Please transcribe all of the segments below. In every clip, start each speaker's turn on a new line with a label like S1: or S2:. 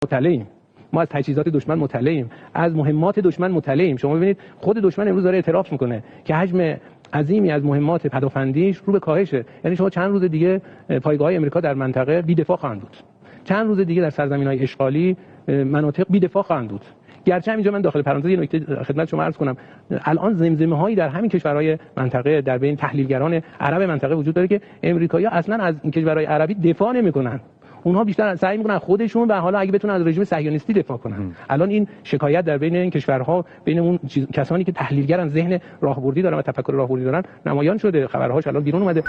S1: مطلعیم. ما از تجهیزات دشمن مطلعیم، از مهمات دشمن مطلعیم. شما ببینید خود دشمن امروز داره اعتراف میکنه که حجم عظیمی از مهمات پدافندیش رو به کاهشه. یعنی شما چند روز دیگه پایگاه‌های آمریکا در منطقه بی‌دفاع خواهند بود. چند روز دیگه در سرزمین‌های اشغالی مناطق بی‌دفاع خواهند بود. گرچه اینجا من داخل پرانتز یه نکته خدمت شما عرض کنم، الان زمزمه‌هایی در همین کشورهای منطقه در بین تحلیلگران عرب منطقه وجود داره که امریکایی‌ها اصلا از این کشورهای عربی دفاع نمی‌کنن. اونها بیشتر سعی میکنن خودشون و حالا اگه بتونن از رژیم صهیونیستی دفاع کنن. الان این شکایت در بین این کشورها، بین اون کسانی که تحلیلگرن، ذهن راهبردی دارن و تفکر راهبردی دارن، نمایان شده. خبرهاش الان بیرون اومده.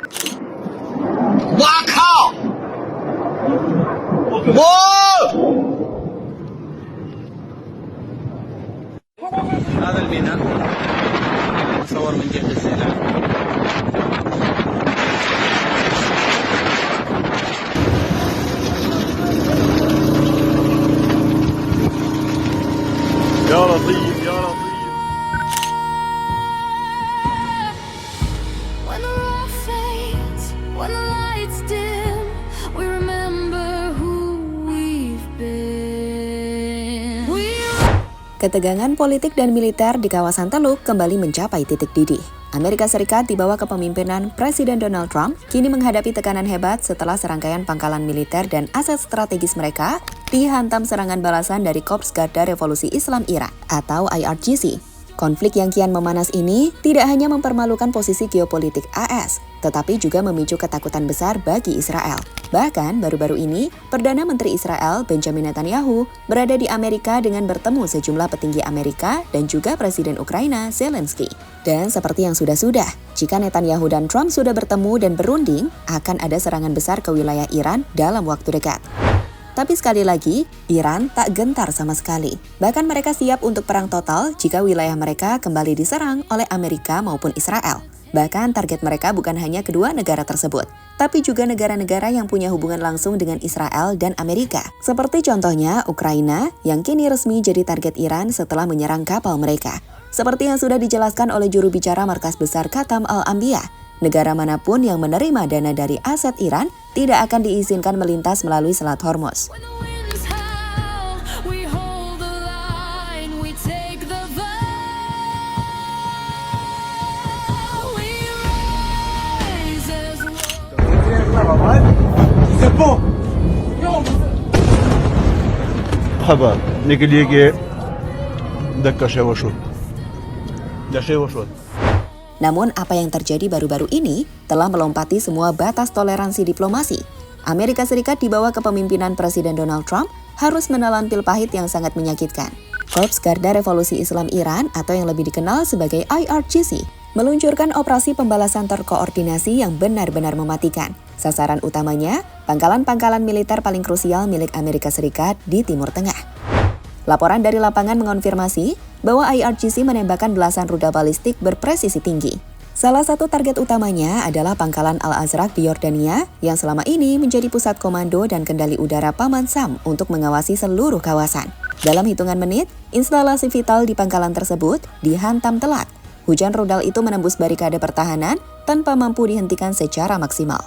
S2: واکا هذا الميناء مصور من جهة السيلان.
S3: يا لطيف يا لطيف.
S4: When the rock fades, when the lights dim, we remember who we've been.
S5: Ketegangan politik dan militer di kawasan Teluk kembali mencapai titik didih. Amerika Serikat di bawah kepemimpinan Presiden Donald Trump kini menghadapi tekanan hebat setelah serangkaian pangkalan militer dan aset strategis mereka dihantam serangan balasan dari Korps Garda Revolusi Islam Iran atau IRGC. Konflik yang kian memanas ini tidak hanya mempermalukan posisi geopolitik AS, tetapi juga memicu ketakutan besar bagi Israel. Bahkan baru-baru ini, Perdana Menteri Israel Benjamin Netanyahu berada di Amerika dengan bertemu sejumlah petinggi Amerika dan juga Presiden Ukraina Zelensky. Dan seperti yang sudah-sudah, jika Netanyahu dan Trump sudah bertemu dan berunding, akan ada serangan besar ke wilayah Iran dalam waktu dekat. Tapi sekali lagi, Iran tak gentar sama sekali. Bahkan mereka siap untuk perang total jika wilayah mereka kembali diserang oleh Amerika maupun Israel. Bahkan target mereka bukan hanya kedua negara tersebut, tapi juga negara-negara yang punya hubungan langsung dengan Israel dan Amerika. Seperti contohnya Ukraina yang kini resmi jadi target Iran setelah menyerang kapal mereka. Seperti yang sudah dijelaskan oleh juru bicara Markas Besar Khatam Al-Anbiya, negara manapun yang menerima dana dari aset Iran tidak akan diizinkan melintas melalui Selat Hormuz.
S3: مرحبا نقول لك دكا شوشو ده شوشو.
S5: Namun apa yang terjadi baru-baru ini telah melompati semua batas toleransi diplomasi. Amerika Serikat di bawah kepemimpinan Presiden Donald Trump harus menelan pil pahit yang sangat menyakitkan. Korps Garda Revolusi Islam Iran atau yang lebih dikenal sebagai IRGC meluncurkan operasi pembalasan terkoordinasi yang benar-benar mematikan. Sasaran utamanya, pangkalan-pangkalan militer paling krusial milik Amerika Serikat di Timur Tengah. Laporan dari lapangan mengonfirmasi bahwa IRGC menembakkan belasan rudal balistik berpresisi tinggi. Salah satu target utamanya adalah pangkalan Al-Azraq di Yordania yang selama ini menjadi pusat komando dan kendali udara Paman Sam untuk mengawasi seluruh kawasan. Dalam hitungan menit, instalasi vital di pangkalan tersebut dihantam telak. Hujan rudal itu menembus barikade pertahanan tanpa mampu dihentikan secara maksimal.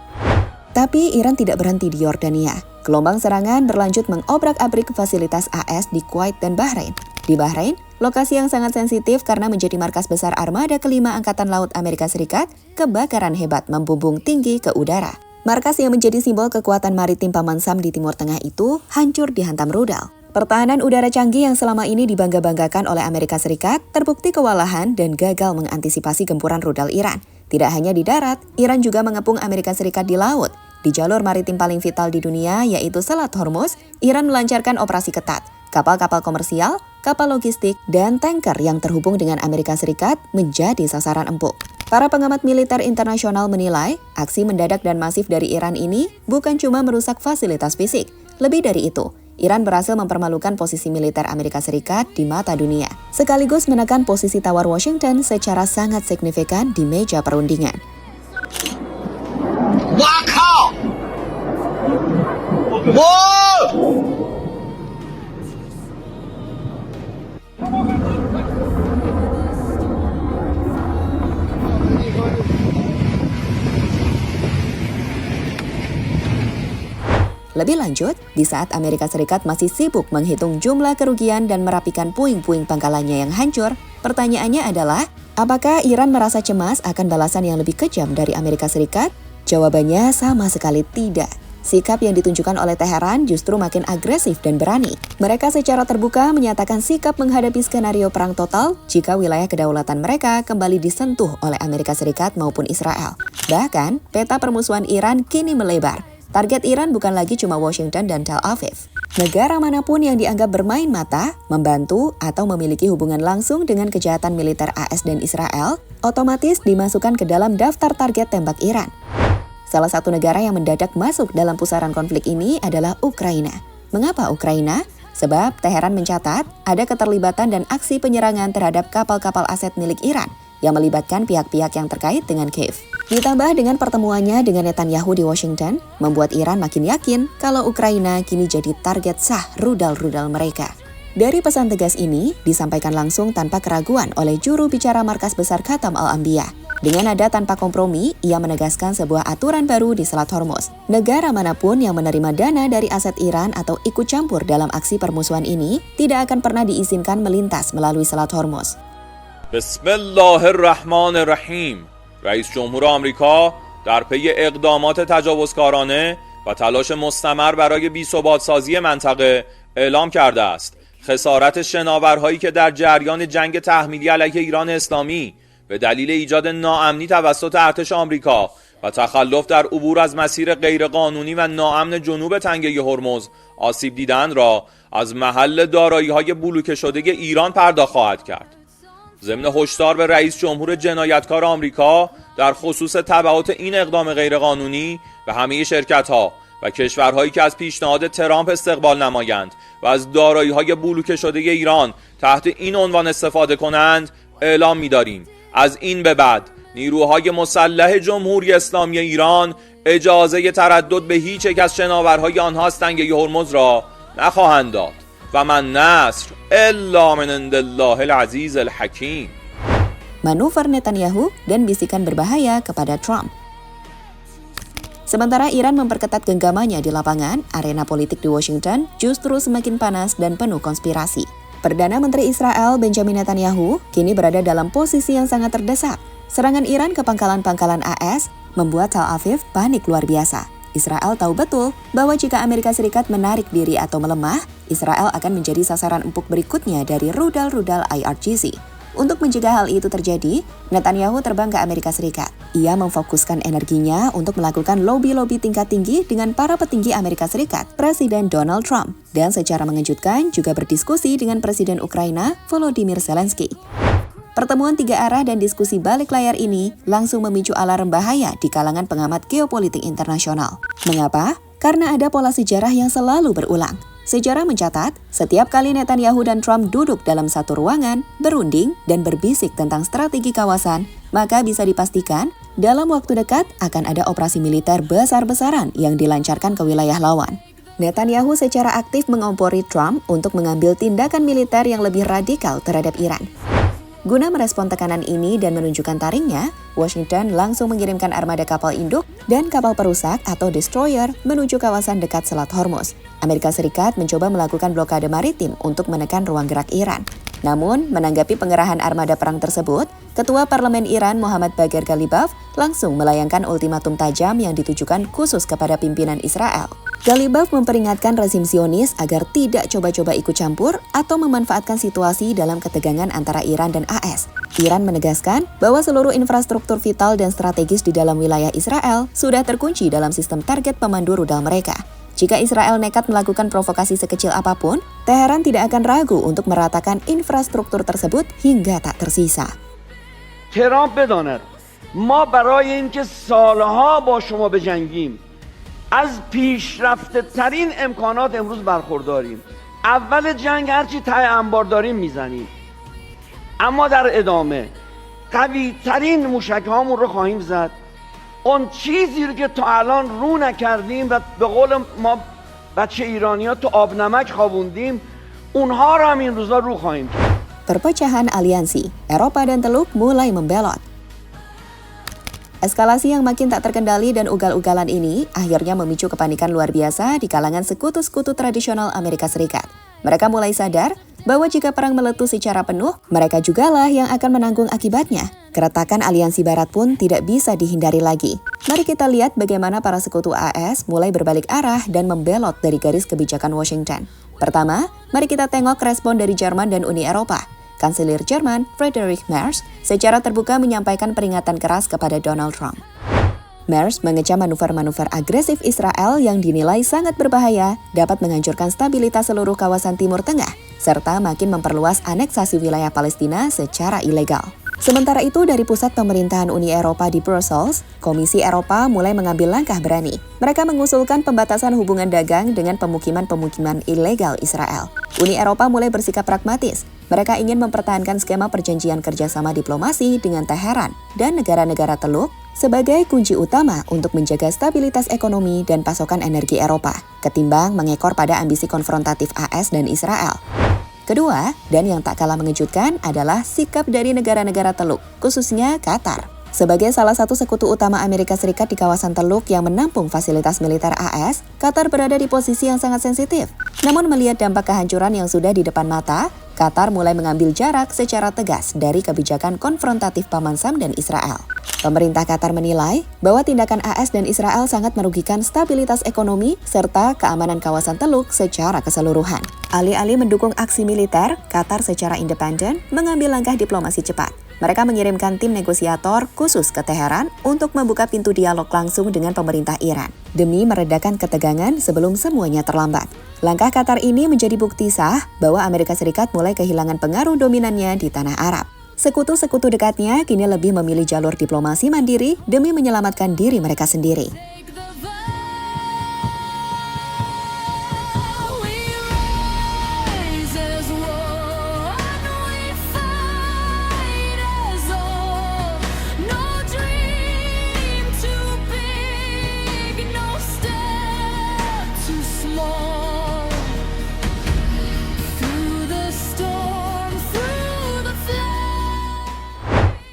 S5: Tapi Iran tidak berhenti di Yordania. Gelombang serangan berlanjut mengobrak-abrik fasilitas AS di Kuwait dan Bahrain. Di Bahrain, lokasi yang sangat sensitif karena menjadi markas besar armada kelima Angkatan Laut Amerika Serikat, kebakaran hebat membumbung tinggi ke udara. Markas yang menjadi simbol kekuatan maritim Paman Sam di Timur Tengah itu hancur dihantam rudal. Pertahanan udara canggih yang selama ini dibangga-banggakan oleh Amerika Serikat terbukti kewalahan dan gagal mengantisipasi gempuran rudal Iran. Tidak hanya di darat, Iran juga mengepung Amerika Serikat di laut. Di jalur maritim paling vital di dunia, yaitu Selat Hormuz, Iran melancarkan operasi ketat. Kapal-kapal komersial, kapal logistik, dan tanker yang terhubung dengan Amerika Serikat menjadi sasaran empuk. Para pengamat militer internasional menilai, aksi mendadak dan masif dari Iran ini bukan cuma merusak fasilitas fisik. Lebih dari itu, Iran berhasil mempermalukan posisi militer Amerika Serikat di mata dunia, sekaligus menekan posisi tawar Washington secara sangat signifikan di meja perundingan.
S2: Wakau!
S5: Lebih Lebih lanjut, di saat Amerika Serikat masih sibuk menghitung jumlah kerugian dan merapikan puing-puing pangkalannya yang hancur, pertanyaannya adalah, apakah Iran merasa cemas akan balasan yang lebih kejam dari Amerika Serikat? Jawabannya sama sekali tidak. Sikap yang ditunjukkan oleh Teheran justru makin agresif dan berani. Mereka secara terbuka menyatakan sikap menghadapi skenario perang total jika wilayah kedaulatan mereka kembali disentuh oleh Amerika Serikat maupun Israel. Bahkan, peta permusuhan Iran kini melebar. Target Iran bukan lagi cuma Washington dan Tel Aviv. Negara manapun yang dianggap bermain mata, membantu, atau memiliki hubungan langsung dengan kejahatan militer AS dan Israel, otomatis dimasukkan ke dalam daftar target tembak Iran. Salah satu negara yang mendadak masuk dalam pusaran konflik ini adalah Ukraina. Mengapa Ukraina? Sebab Teheran mencatat ada keterlibatan dan aksi penyerangan terhadap kapal-kapal aset milik Iran yang melibatkan pihak-pihak yang terkait dengan Kiev. Ditambah dengan pertemuannya dengan Netanyahu di Washington, membuat Iran makin yakin kalau Ukraina kini jadi target sah rudal-rudal mereka. Dari pesan tegas ini disampaikan langsung tanpa keraguan oleh juru bicara Markas Besar Khatam Al-Anbiya. Dengan nada tanpa kompromi, ia menegaskan sebuah aturan baru di Selat Hormuz. Negara manapun yang menerima dana dari aset Iran atau ikut campur dalam aksi permusuhan ini tidak akan pernah diizinkan melintas melalui Selat Hormuz.
S6: Bismillahirrahmanirrahim. رئیس جمهور آمریکا در پی اقدامات تجاوزکارانه و تلاش مستمر برای بی‌ثبات‌سازی منطقه اعلام کرده است خسارت شناورهایی که در جریان جنگ تحمیلی علیه ایران اسلامی به دلیل ایجاد ناامنی توسط ارتش آمریکا و تخلف در عبور از مسیر غیرقانونی و ناامن جنوب تنگه هرمز آسیب دیدن را از محل دارایی‌های بلوکه شده ایران پرداخت خواهد کرد. ضمن هشدار به رئیس جمهور جنایتکار آمریکا در خصوص تبعات این اقدام غیرقانونی به همه شرکت‌ها و کشورهایی که از پیشنهاد ترامپ استقبال نمایند و از دارایی‌های بلوکه شده ایران تحت این عنوان استفاده کنند اعلام می‌داریم از این به بعد نیروهای مسلح جمهوری اسلامی ایران اجازه تردد به هیچ یک از شناورهای آنها از تنگه هرمز را نخواهند داد و من نصر الا من عند الله العزیز الحکیم.
S5: Manuver Netanyahu dan bisikan berbahaya kepada Trump. Sementara Iran memperketat genggamannya di lapangan, arena politik di Washington justru semakin panas dan penuh konspirasi. Perdana Menteri Israel Benjamin Netanyahu kini berada dalam posisi yang sangat terdesak. Serangan Iran ke pangkalan-pangkalan AS membuat Tel Aviv panik luar biasa. Israel tahu betul bahwa jika Amerika Serikat menarik diri atau melemah, Israel akan menjadi sasaran empuk berikutnya dari rudal-rudal IRGC. Untuk mencegah hal itu terjadi, Netanyahu terbang ke Amerika Serikat. Ia memfokuskan energinya untuk melakukan lobby-lobby tingkat tinggi dengan para petinggi Amerika Serikat, Presiden Donald Trump, dan secara mengejutkan juga berdiskusi dengan Presiden Ukraina Volodymyr Zelensky. Pertemuan tiga arah dan diskusi balik layar ini langsung memicu alarm bahaya di kalangan pengamat geopolitik internasional. Mengapa? Karena ada pola sejarah yang selalu berulang. Sejarah mencatat, setiap kali Netanyahu dan Trump duduk dalam satu ruangan, berunding, dan berbisik tentang strategi kawasan, maka bisa dipastikan dalam waktu dekat akan ada operasi militer besar-besaran yang dilancarkan ke wilayah lawan. Netanyahu secara aktif mengompori Trump untuk mengambil tindakan militer yang lebih radikal terhadap Iran. Guna merespon tekanan ini dan menunjukkan taringnya, Washington langsung mengirimkan armada kapal induk dan kapal perusak atau destroyer menuju kawasan dekat Selat Hormuz. Amerika Serikat mencoba melakukan blokade maritim untuk menekan ruang gerak Iran. Namun, menanggapi pengerahan armada perang tersebut, Ketua Parlemen Iran Mohammad Bagher Ghalibaf langsung melayangkan ultimatum tajam yang ditujukan khusus kepada pimpinan Israel. Ghalibaf memperingatkan rezim Zionis agar tidak coba-coba ikut campur atau memanfaatkan situasi dalam ketegangan antara Iran dan AS. Iran menegaskan bahwa seluruh infrastruktur vital dan strategis di dalam wilayah Israel sudah terkunci dalam sistem target pemandu rudal mereka. Jika Israel nekat melakukan provokasi sekecil apapun, Teheran tidak akan ragu untuk meratakan infrastruktur tersebut hingga tak tersisa.
S7: ترامپ بداند ما برای اینکه سالها با شما بجنگیم از پیشرفته ترین امکانات امروز برخورداریم. اول جنگ هرچی ته انبار داریم میزنیم، اما در ادامه قوی ترین موشک هامون رو خواهیم زد. اون چیزی رو که تا الان رو نکردیم و به قول ما بچه ایرانی ها تو آب نمک خوابوندیم، اونها رو هم این روزا رو خواهیم کرد.
S5: Perpecahan aliansi, Eropa dan Teluk mulai membelot. Eskalasi yang makin tak terkendali dan ugal-ugalan ini akhirnya memicu kepanikan luar biasa di kalangan sekutu-sekutu tradisional Amerika Serikat. Mereka mulai sadar bahwa jika perang meletus secara penuh, mereka jugalah yang akan menanggung akibatnya. Keretakan aliansi barat pun tidak bisa dihindari lagi. Mari kita lihat bagaimana para sekutu AS mulai berbalik arah dan membelot dari garis kebijakan Washington. Pertama, mari kita tengok respon dari Jerman dan Uni Eropa. Kanselir Jerman, Friedrich Merz, secara terbuka menyampaikan peringatan keras kepada Donald Trump. Merz mengecam manuver-manuver agresif Israel yang dinilai sangat berbahaya dapat menghancurkan stabilitas seluruh kawasan Timur Tengah, serta makin memperluas aneksasi wilayah Palestina secara ilegal. Sementara itu, dari pusat pemerintahan Uni Eropa di Brussels, Komisi Eropa mulai mengambil langkah berani. Mereka mengusulkan pembatasan hubungan dagang dengan pemukiman-pemukiman ilegal Israel. Uni Eropa mulai bersikap pragmatis. Mereka ingin mempertahankan skema perjanjian kerjasama diplomasi dengan Teheran dan negara-negara Teluk sebagai kunci utama untuk menjaga stabilitas ekonomi dan pasokan energi Eropa, ketimbang mengekor pada ambisi konfrontatif AS dan Israel. Kedua, dan yang tak kalah mengejutkan adalah sikap dari negara-negara Teluk, khususnya Qatar. Sebagai salah satu sekutu utama Amerika Serikat di kawasan Teluk yang menampung fasilitas militer AS, Qatar berada di posisi yang sangat sensitif. Namun melihat dampak kehancuran yang sudah di depan mata, Qatar mulai mengambil jarak secara tegas dari kebijakan konfrontatif Paman Sam dan Israel. Pemerintah Qatar menilai bahwa tindakan AS dan Israel sangat merugikan stabilitas ekonomi serta keamanan kawasan Teluk secara keseluruhan. Alih-alih mendukung aksi militer, Qatar secara independen mengambil langkah diplomasi cepat. Mereka mengirimkan tim negosiator khusus ke Teheran untuk membuka pintu dialog langsung dengan pemerintah Iran, demi meredakan ketegangan sebelum semuanya terlambat. Langkah Qatar ini menjadi bukti sah bahwa Amerika Serikat mulai kehilangan pengaruh dominannya di tanah Arab. Sekutu-sekutu dekatnya kini lebih memilih jalur diplomasi mandiri demi menyelamatkan diri mereka sendiri.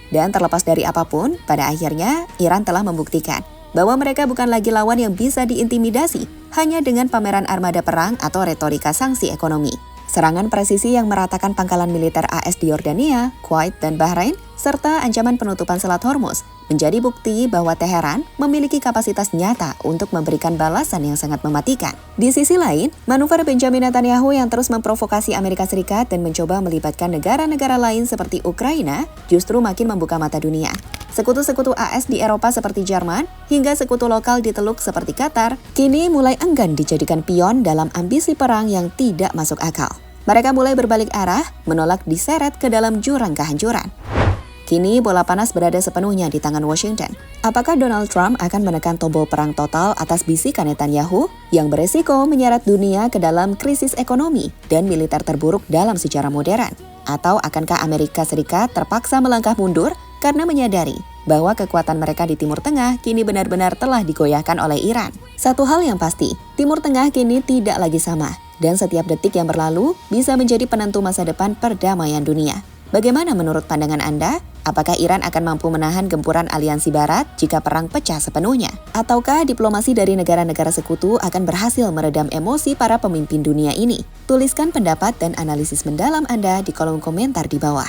S5: Dan terlepas dari apapun, pada akhirnya Iran telah membuktikan bahwa mereka bukan lagi lawan yang bisa diintimidasi hanya dengan pameran armada perang atau retorika sanksi ekonomi. Serangan presisi yang meratakan pangkalan militer AS di Yordania, Kuwait, dan Bahrain, serta ancaman penutupan Selat Hormuz menjadi bukti bahwa Teheran memiliki kapasitas nyata untuk memberikan balasan yang sangat mematikan. Di sisi lain, manuver Benjamin Netanyahu yang terus memprovokasi Amerika Serikat dan mencoba melibatkan negara-negara lain seperti Ukraina justru makin membuka mata dunia. Sekutu-sekutu AS di Eropa seperti Jerman, hingga sekutu lokal di Teluk seperti Qatar, kini mulai enggan dijadikan pion dalam ambisi perang yang tidak masuk akal. Mereka mulai berbalik arah, menolak diseret ke dalam jurang kehancuran. Kini bola panas berada sepenuhnya di tangan Washington. Apakah Donald Trump akan menekan tombol perang total atas bisikan Netanyahu yang beresiko menyeret dunia ke dalam krisis ekonomi dan militer terburuk dalam sejarah modern? Atau akankah Amerika Serikat terpaksa melangkah mundur karena menyadari bahwa kekuatan mereka di Timur Tengah kini benar-benar telah digoyahkan oleh Iran? Satu hal yang pasti, Timur Tengah kini tidak lagi sama, dan setiap detik yang berlalu bisa menjadi penentu masa depan perdamaian dunia. Bagaimana menurut pandangan Anda? Apakah Iran akan mampu menahan gempuran aliansi barat jika perang pecah sepenuhnya? Ataukah diplomasi dari negara-negara sekutu akan berhasil meredam emosi para pemimpin dunia ini? Tuliskan pendapat dan analisis mendalam Anda di kolom komentar di bawah.